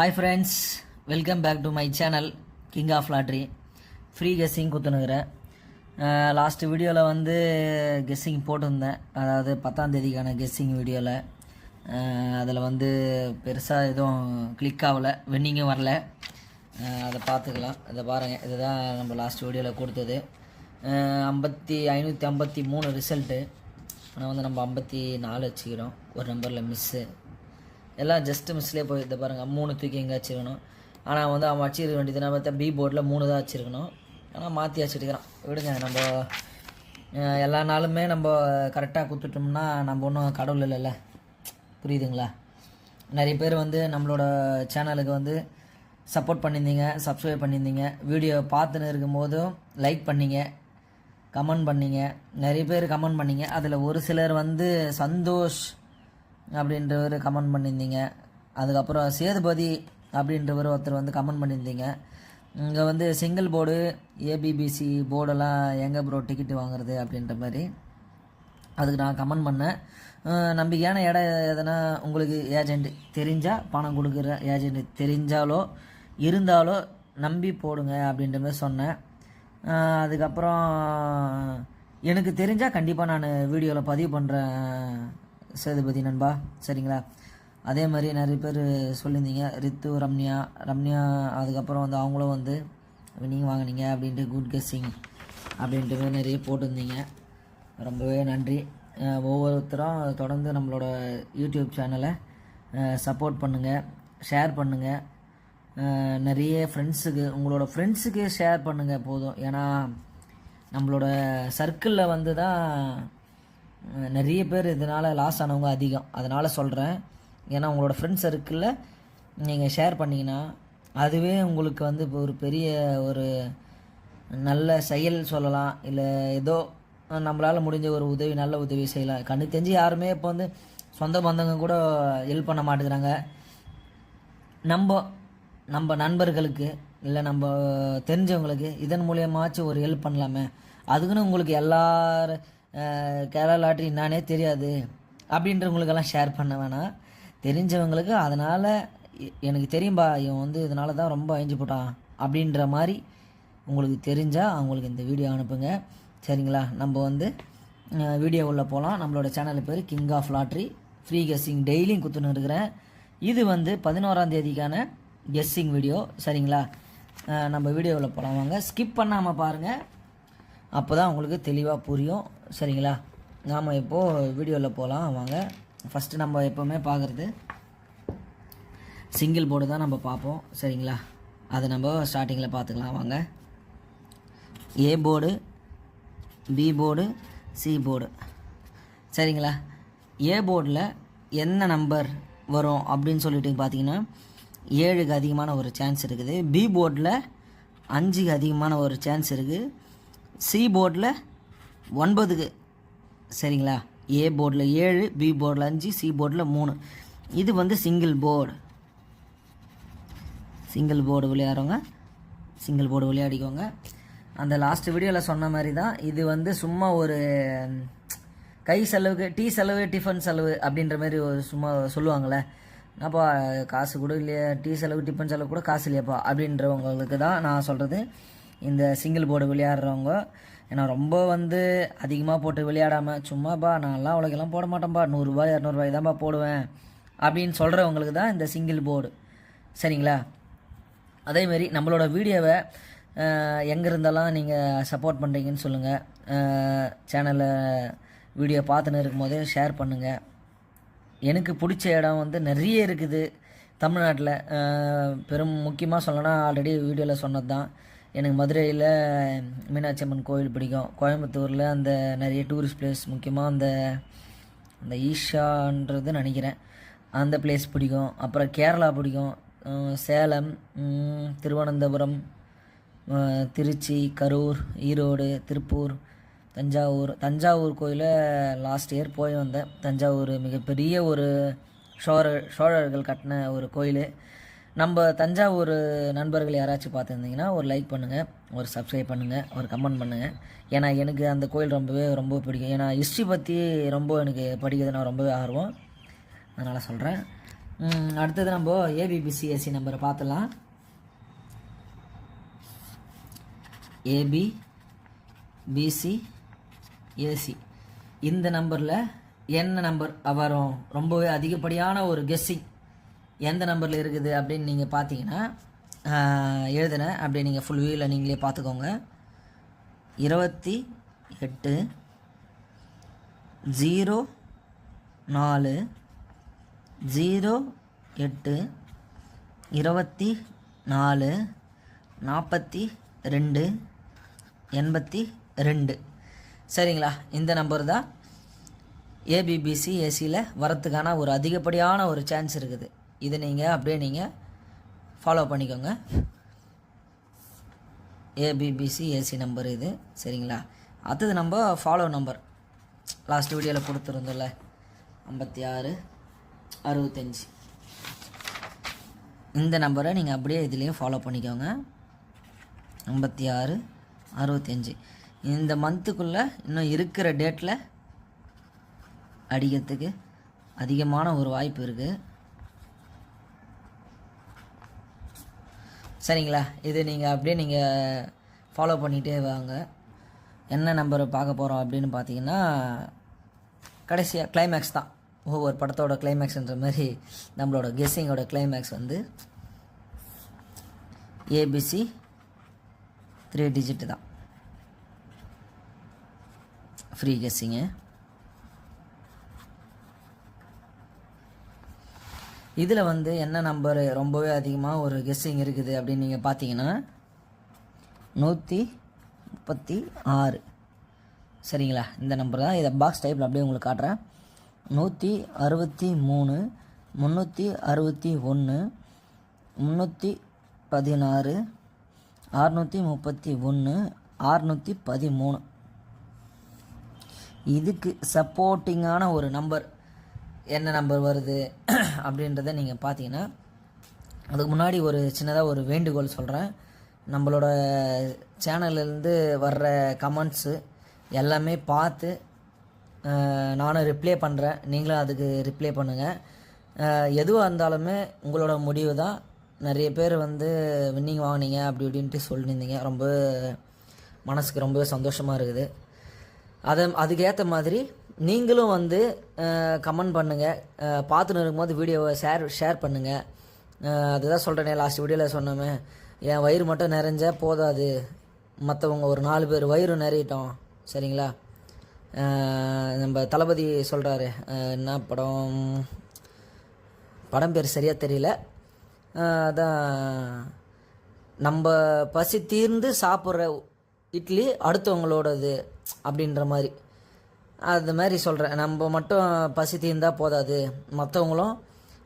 Hi friends, welcome back to my channel king of lottery. Free guessing கொடுத்துனுக்குறேன். Last வீடியோவில் வந்து guessing போட்டிருந்தேன், அதாவது 10ஆம் தேதிக்கான கெஸ்ஸிங் வீடியோவில். அதில் வந்து பெருசாக எதுவும் கிளிக் ஆகலை, வின்னிங்கும் வரல. அதை பார்த்துக்கலாம். இதை பாருங்கள், இதுதான் நம்ம லாஸ்ட் வீடியோவில் கொடுத்தது. 553 ரிசல்ட்டு. ஆனால் வந்து நம்ம 54 வச்சுக்கிறோம், ஒரு நம்பரில் மிஸ்ஸு. எல்லாம் ஜஸ்ட்டு மிஸ்லேயே போயிடுது பாருங்கள். 3 தூக்கி எங்கே வச்சுருக்கணும், ஆனால் வந்து அவன் வச்சுருக்க வேண்டியது நம்ம பார்த்தா பி போர்டில் 3 தான் வச்சுருக்கணும், ஆனால் மாற்றி வச்சுட்டுக்கிறான். விடுங்க, நம்ம எல்லா நாளுமே நம்ம கரெக்டாக கொடுத்துட்டோம்னா நம்ம ஒன்றும் கடவுள் இல்லைல்ல, புரியுதுங்களா? நிறைய பேர் வந்து நம்மளோட சேனலுக்கு வந்து சப்போர்ட் பண்ணியிருந்தீங்க, சப்ஸ்கிரைப் பண்ணியிருந்தீங்க, வீடியோ பார்த்துன்னு இருக்கும் போதும் லைக் பண்ணிங்க, கமெண்ட் பண்ணிங்க, நிறைய பேர் கமெண்ட் பண்ணிங்க. அதில் ஒரு சிலர் வந்து சந்தோஷ் அப்படின்றவர் கமெண்ட் பண்ணியிருந்தீங்க. அதுக்கப்புறம் சேதுபதி அப்படின்றவர் ஒருத்தர் வந்து கமெண்ட் பண்ணியிருந்தீங்க. இங்கே வந்து சிங்கிள் போர்டு ஏபிபிசி போர்டெல்லாம் எங்கே ப்ரோ டிக்கெட்டு வாங்குறது அப்படின்ற மாதிரி. அதுக்கு நான் கமெண்ட் பண்ணேன். நம்பிக்கையான இடம் எதனா உங்களுக்கு ஏஜெண்ட் தெரிஞ்சால், பணம் கொடுக்குற ஏஜெண்ட் தெரிஞ்சாலோ இருந்தாலோ நம்பி போடுங்க அப்படின்ற மாதிரி சொன்னேன். அதுக்கப்புறம் எனக்கு தெரிஞ்சால் கண்டிப்பாக நான் வீடியோவில் பதிவு பண்ணுறேன் சேதுபதி நண்பா, சரிங்களா? அதே மாதிரி நிறைய பேர் சொல்லியிருந்தீங்க, ரித்து, ரம்யா. அதுக்கப்புறம் வந்து அவங்களும் வந்து வின்னிங் வாங்கினீங்க அப்படின்ட்டு, குட் கெஸ்ஸிங் அப்படின்ட்டு நிறைய போட்டிருந்தீங்க. ரொம்பவே நன்றி. ஒவ்வொருத்தரும் தொடர்ந்து நம்மளோட யூடியூப் சேனலை சப்போர்ட் பண்ணுங்கள், ஷேர் பண்ணுங்கள். நிறைய ஃப்ரெண்ட்ஸுக்கு, உங்களோட ஃப்ரெண்ட்ஸுக்கு ஷேர் பண்ணுங்கள் போதும். ஏன்னா நம்மளோட சர்க்கிளில் வந்து தான் நிறைய பேர் இதனால் லாஸ் ஆனவங்க அதிகம். அதனால் சொல்கிறேன். ஏன்னா உங்களோட ஃப்ரெண்ட்ஸ் சர்க்கிளில் நீங்கள் ஷேர் பண்ணிங்கன்னா அதுவே உங்களுக்கு வந்து இப்போ ஒரு பெரிய ஒரு நல்ல செயல் சொல்லலாம், இல்லை ஏதோ நம்மளால் முடிஞ்ச ஒரு உதவி, நல்ல உதவி செய்யலாம். கண்ணு தெரிஞ்சு யாருமே இப்போ வந்து சொந்த பந்தங்க கூட ஹெல்ப் பண்ண மாட்டேங்கிறாங்க. நம்ம நண்பர்களுக்கு இல்லை நம்ம தெரிஞ்சவங்களுக்கு இதன் மூலியமாச்சும் ஒரு ஹெல்ப் பண்ணலாமே. அதுக்குன்னு உங்களுக்கு எல்லாரும் கேரளா லாட்ரி என்னானே தெரியாது அப்படின்றவங்களுக்கெல்லாம் ஷேர் பண்ண வேணாம். தெரிஞ்சவங்களுக்கு அதனால் எனக்கு தெரியும்பா, இவன் வந்து இதனால தான் ரொம்ப அழிஞ்சு போட்டான் அப்படின்ற மாதிரி உங்களுக்கு தெரிஞ்சால் அவங்களுக்கு இந்த வீடியோ அனுப்புங்க, சரிங்களா? நம்ம வந்து வீடியோ உள்ளே போகலாம். நம்மளோட சேனல் பேர் king of lottery. Free guessing டெய்லியும் கொடுத்துன்னு இருக்கிறேன். இது வந்து 11ஆம் தேதிக்கான கெஸ்ஸிங் வீடியோ, சரிங்களா? நம்ம வீடியோவில் போகலாம் வாங்க. ஸ்கிப் பண்ணாமல் பாருங்கள், அப்போ தான் உங்களுக்கு தெளிவாக புரியும், சரிங்களா? நாம் இப்போது வீடியோவில் போகலாம் வாங்க. ஃபஸ்ட்டு நம்ம எப்போவுமே பார்க்குறது சிங்கிள் போர்டு தான் நம்ம பார்ப்போம், சரிங்களா? அதை நம்ம ஸ்டார்டிங்கில் பார்த்துக்கலாம் வாங்க. A board, B board, C board, சரிங்களா? ஏ போர்டில் என்ன நம்பர் வரும் அப்படின்னு சொல்லிட்டு பார்த்தீங்கன்னா 7க்கு அதிகமான ஒரு சான்ஸ் இருக்குது. பி போர்டில் 5க்கு அதிகமான ஒரு சான்ஸ் இருக்குது. சி போர்டில் 9க்கு, சரிங்களா? ஏ போர்டில் 7, பி போர்டில் 5, சி போர்டில் 3. இது வந்து சிங்கிள் போர்டு விளையாடுறவங்க சிங்கிள் போர்டு விளையாடிக்கோங்க. அந்த லாஸ்ட் வீடியோவில் சொன்ன மாதிரி தான் இது வந்து சும்மா ஒரு கை செலவுக்கு, டீ செலவு, டிஃபன் செலவு அப்படின்ற மாதிரி ஒரு சும்மா சொல்லுவாங்களே, அப்பா காசு கூட இல்லையா, டீ செலவு டிஃபன் செலவு கூட காசு இல்லையாப்பா அப்படின்றவங்களுக்கு தான் நான் சொல்கிறது. இந்த சிங்கிள் போர்டு விளையாடுறவங்க, ஏன்னா ரொம்ப வந்து அதிகமாக போட்டு விளையாடாமல் சும்மாப்பா நான்லாம் அவ்வளோக்கெல்லாம் போட மாட்டேன்ப்பா, 100 ரூபாய் 200 ரூபாய் தான்ப்பா போடுவேன் அப்படின்னு சொல்கிறவங்களுக்கு தான் இந்த சிங்கிள் போர்டு, சரிங்களா? அதேமாரி நம்மளோட வீடியோவை எங்கே இருந்தாலும் நீங்கள் சப்போர்ட் பண்ணுறீங்கன்னு சொல்லுங்கள். சேனலில் வீடியோ பார்த்துன்னு இருக்கும்போது ஷேர் பண்ணுங்கள். எனக்கு பிடிச்ச இடம் வந்து நிறைய இருக்குது தமிழ்நாட்டில். முக்கியமாக சொல்லணும்னா ஆல்ரெடி வீடியோவில் சொன்னது தான். எனக்கு மதுரையில் மீனாட்சி அம்மன் கோயில் பிடிக்கும். கோயம்புத்தூரில் அந்த நிறைய டூரிஸ்ட் பிளேஸ், முக்கியமாக அந்த ஈஷான்றது நினைக்கிறேன், அந்த பிளேஸ் பிடிக்கும். அப்புறம் கேரளா பிடிக்கும். சேலம், திருவனந்தபுரம், திருச்சி, கரூர், ஈரோடு, திருப்பூர், தஞ்சாவூர் கோயிலை லாஸ்ட் இயர் போய் வந்தேன். தஞ்சாவூர் மிகப்பெரிய ஒரு சோழர்கள் கட்டின ஒரு கோயில். நம்ம தஞ்சாவூர் நண்பர்கள் யாராச்சும் பார்த்துருந்தீங்கன்னா ஒரு லைக் பண்ணுங்கள், ஒரு சப்ஸ்கிரைப் பண்ணுங்கள், ஒரு கமெண்ட் பண்ணுங்கள். ஏன்னா எனக்கு அந்த கோயில் ரொம்ப பிடிக்கும். ஏன்னா ஹிஸ்ட்ரி பற்றி ரொம்ப எனக்கு படிக்கிறதுனா ரொம்பவே ஆர்வம், அதனால் சொல்கிறேன். அடுத்தது நம்ம ஏபிபிசிஎஸ்சி நம்பரை பார்த்துலாம். ஏபிபிசிஏசி இந்த நம்பரில் என்ன நம்பர் வரும்? ரொம்பவே அதிகப்படியான ஒரு கெஸ்ஸிங் எந்த நம்பரில் இருக்குது அப்படின்னு நீங்கள் பார்த்தீங்கன்னா எழுதுனேன். அப்படியே நீங்கள் ஃபுல் வியூவில் நீங்களே பார்த்துக்கோங்க. 28 04 08 24 42 82. சரிங்களா? இந்த நம்பர் தான் ஏபிபிசி ஏசியில் வரத்துக்கான ஒரு அதிகப்படியான ஒரு சான்ஸ் இருக்குது. இது நீங்கள் அப்படியே நீங்கள் ஃபாலோ பண்ணிக்கோங்க. ஏபிபிசி ஏசி நம்பர் இது. சரிங்களா? அடுத்தது நம்ம ஃபாலோ நம்பர் லாஸ்ட் வீடியோவில் கொடுத்துருந்தோம்ல 56 65. இந்த நம்பரை நீங்கள் அப்படியே இதுலேயும் ஃபாலோ பண்ணிக்கோங்க. 56 65 இந்த மந்த்துக்குள்ளே இன்னும் இருக்கிற டேட்டில் அடிக்கிறதுக்கு அதிகமான ஒரு வாய்ப்பு இருக்குது. சரிங்களா? இது நீங்கள் அப்படியே நீங்கள் ஃபாலோ பண்ணிகிட்டே வாங்க. என்ன நம்பரை பார்க்க போகிறோம் அப்படின்னு பார்த்தீங்கன்னா கடைசியாக கிளைமேக்ஸ் தான். ஒவ்வொரு படத்தோட கிளைமேக்ஸ்ன்ற மாதிரி நம்மளோட கெஸ்ஸிங்கோட கிளைமேக்ஸ் வந்து ஏபிசி 3 டிஜிட் தான். ஃப்ரீ கெஸ்ஸிங்கு. இதில் வந்து என்ன நம்பர் ரொம்பவே அதிகமாக ஒரு கெஸ்ஸிங் இருக்குது அப்படின்னு நீங்கள் பார்த்தீங்கன்னா 136. சரிங்களா? இந்த நம்பர் தான். இதை பாக்ஸ் டைப்பில் அப்படியே உங்களுக்கு காட்டுறேன். 163 361 316 631 613. இதுக்கு சப்போர்ட்டிங்கான ஒரு நம்பர் என்ன நம்பர் வருது அப்படின்றத நீங்கள் பார்த்தீங்கன்னா, அதுக்கு முன்னாடி ஒரு சின்னதாக ஒரு வேண்டுகோள் சொல்கிறேன். நம்மளோட சேனல்லேருந்து வர்ற கமெண்ட்ஸு எல்லாமே பார்த்து நானும் ரிப்ளை பண்ணுறேன். நீங்களும் அதுக்கு ரிப்ளை பண்ணுங்கள். எதுவாக இருந்தாலுமே உங்களோட முடிவு தான். நிறைய பேர் வந்து வின்னிங் வாங்கினீங்க அப்படி இப்படின்ட்டு சொல்லியிருந்தீங்க. ரொம்ப மனசுக்கு ரொம்பவே சந்தோஷமாக இருக்குது. அதுக்கேற்ற மாதிரி நீங்களும் வந்து கமெண்ட் பண்ணுங்கள். பார்த்துன்னு இருக்கும்போது வீடியோவை ஷேர் பண்ணுங்கள். அதுதான் சொல்கிறேனே, லாஸ்ட் வீடியோவில் சொன்னோமே, என் வயிறு மட்டும் நிறைஞ்சா போதாது, மற்றவங்க ஒரு 4 பேர் வயிறு நிறையிட்டோம். சரிங்களா? நம்ம தளபதி சொல்கிறாரு, என்ன படம் பேர் சரியாக தெரியல, அதான் நம்ம பசி தீர்ந்து சாப்பிட்ற இட்லி அடுத்தவங்களோடது அப்படின்ற மாதிரி. அது மாதிரி சொல்கிறேன். நம்ம மட்டும் பசி தீர்ந்தால் போதாது, மற்றவங்களும்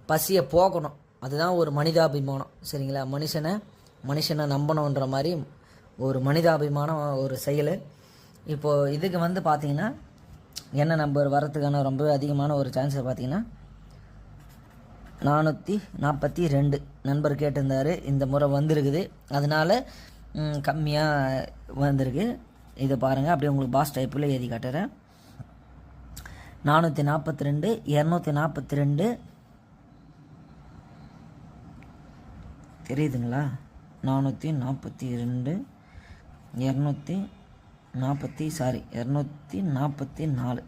பசியை போக்கணும். அதுதான் ஒரு மனிதாபிமானம். சரிங்களா? மனுஷனை நம்பணுன்ற மாதிரி ஒரு மனிதாபிமானம் ஒரு செயல். இப்போது இதுக்கு வந்து பார்த்திங்கன்னா என்ன நம்பர் வரத்துக்கான ரொம்ப அதிகமான ஒரு சான்ஸை பார்த்திங்கன்னா 442 நண்பர் கேட்டிருந்தார். இந்த முறை வந்திருக்குது, அதனால் கம்மியாக வந்திருக்கு. இதை பாருங்கள், அப்படியே உங்களுக்கு பாஸ் டைப்பில் எழுதி காட்டுறேன். 442 242 தெரியுதுங்களா? 442 244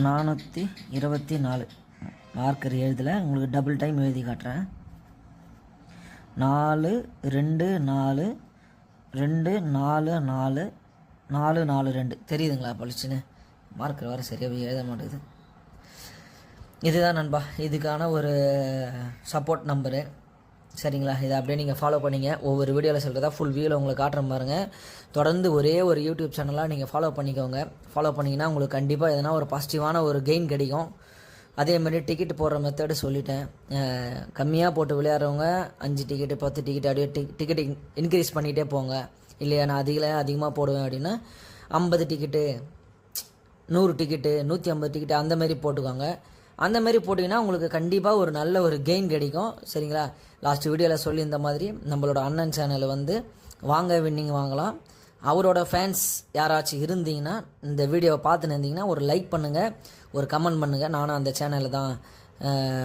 424 மார்க்கர் எழுதலை, உங்களுக்கு டபுள் டைம் எழுதி காட்டுறேன். 4 2 4 2 4 4 4 4 2 தெரியுதுங்களா? பளிச்சுன்னு மார்க்கர் வர சரியாக எழுத மாட்டேங்குது. இதுதான் நண்பா இதுக்கான ஒரு சப்போர்ட் நம்பரு. சரிங்களா? இதை அப்படியே நீங்கள் ஃபாலோ பண்ணிங்க. ஒவ்வொரு வீடியோவில் சொல்கிறதா ஃபுல் வியூவில் உங்களுக்கு காட்டுற பாருங்கள். தொடர்ந்து ஒரே ஒரு யூடியூப் சேனலாக நீங்கள் ஃபாலோ பண்ணிக்கோங்க. ஃபாலோ பண்ணிங்கன்னா உங்களுக்கு கண்டிப்பாக எதனா ஒரு பாசிட்டிவான ஒரு கெயின் கிடைக்கும். அதேமாதிரி டிக்கெட் போடுற மெத்தடு சொல்லிட்டேன். கம்மியாக போட்டு விளையாடுறவங்க 5 டிக்கெட்டு 10 டிக்கெட் அப்படியே டிக்கெட் இன்க்ரீஸ் பண்ணிகிட்டே போங்க. இல்லையா நான் அதிகமாக போடுவேன் அப்படின்னா 50 டிக்கெட்டு 100 டிக்கெட்டு 150 டிக்கெட்டு அந்த மாதிரி போட்டுக்கோங்க. அந்த மாதிரி போட்டிங்கன்னா உங்களுக்கு கண்டிப்பாக ஒரு நல்ல ஒரு கெயின் கிடைக்கும். சரிங்களா? லாஸ்ட் வீடியோவில் சொல்லி இந்த மாதிரி நம்மளோட அண்ணன் சேனலை வந்து வாங்க வின்னிங் வாங்கலாம். அவரோட ஃபேன்ஸ் யாராச்சும் இருந்தீங்கன்னா இந்த வீடியோவை பார்த்துன்னு இருந்தீங்கன்னா ஒரு லைக் பண்ணுங்கள், ஒரு கமெண்ட் பண்ணுங்கள். நானும் அந்த சேனலில் தான்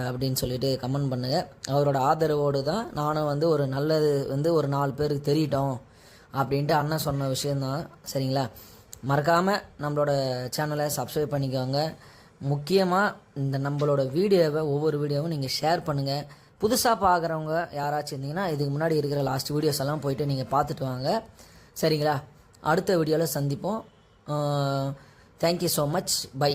அப்படின்னு சொல்லிட்டு கமெண்ட் பண்ணுங்கள். அவரோட ஆதரவோடு தான் நானும் வந்து ஒரு நல்லது வந்து ஒரு 4 பேருக்கு தெரியட்டும் அப்படின்ட்டு அண்ணன் சொன்ன விஷயந்தான். சரிங்களா? மறக்காமல் நம்மளோட சேனலை சப்ஸ்கிரைப் பண்ணிக்கோங்க. முக்கியமாக இந்த நம்மளோட வீடியோவை ஒவ்வொரு வீடியோவும் நீங்கள் ஷேர் பண்ணுங்கள். புதுசாக பார்க்குறவங்க யாராச்சும் இருந்தீங்கன்னா இதுக்கு முன்னாடி இருக்கிற லாஸ்ட் வீடியோஸ் எல்லாம் போயிட்டு நீங்கள் பார்த்துட்டு வாங்க. சரிங்களா? அடுத்த வீடியோவில் சந்திப்போம். Thank you so much. பை.